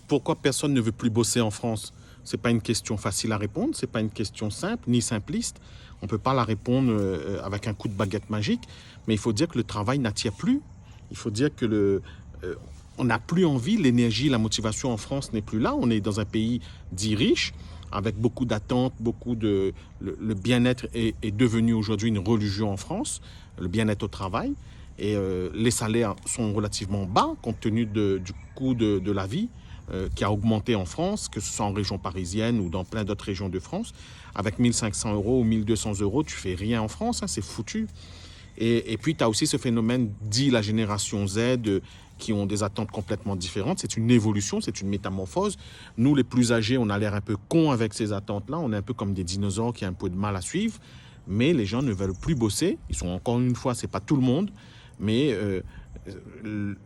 pourquoi personne ne veut plus bosser en France? Ce n'est pas une question facile à répondre, ce n'est pas une question simple ni simpliste. On ne peut pas la répondre avec un coup de baguette magique, mais il faut dire que le travail n'attire plus. Il faut dire que on n'a plus envie, l'énergie, la motivation en France n'est plus là. On est dans un pays dit riche, avec beaucoup d'attentes, le bien-être est devenu aujourd'hui une religion en France, le bien-être au travail. Et les salaires sont relativement bas compte tenu du coût de la vie qui a augmenté en France, que ce soit en région parisienne ou dans plein d'autres régions de France. Avec 1500 euros ou 1200 euros, tu fais rien en France, hein, c'est foutu. Et puis, tu as aussi ce phénomène dit la génération Z qui ont des attentes complètement différentes. C'est une évolution, c'est une métamorphose. Nous, les plus âgés, on a l'air un peu cons avec ces attentes-là. On est un peu comme des dinosaures qui ont un peu de mal à suivre. Mais les gens ne veulent plus bosser. Ils sont encore une fois, c'est pas tout le monde, mais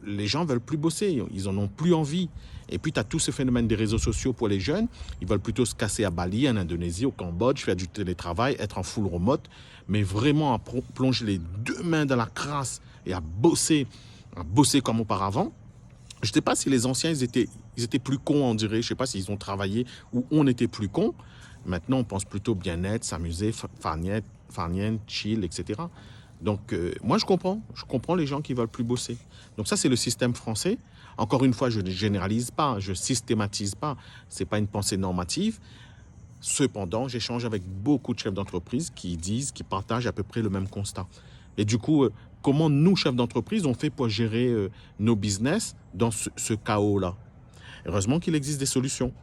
les gens veulent plus bosser. Ils en ont plus envie. Et puis, tu as tout ce phénomène des réseaux sociaux pour les jeunes. Ils veulent plutôt se casser à Bali, en Indonésie, au Cambodge, faire du télétravail, être en full remote, mais vraiment à plonger les deux mains dans la crasse et à bosser comme auparavant. Je ne sais pas si les anciens, ils étaient plus cons, on dirait. Je ne sais pas s'ils ont travaillé ou on était plus cons. Maintenant, on pense plutôt bien-être, s'amuser, farniente, chill, etc. Donc, moi, je comprends les gens qui veulent plus bosser. Donc, ça, c'est le système français. Encore une fois, je ne généralise pas, je ne systématise pas. Ce n'est pas une pensée normative. Cependant, j'échange avec beaucoup de chefs d'entreprise qui partagent à peu près le même constat. Et du coup, comment nous, chefs d'entreprise, on fait pour gérer nos business dans ce chaos-là? Heureusement qu'il existe des solutions.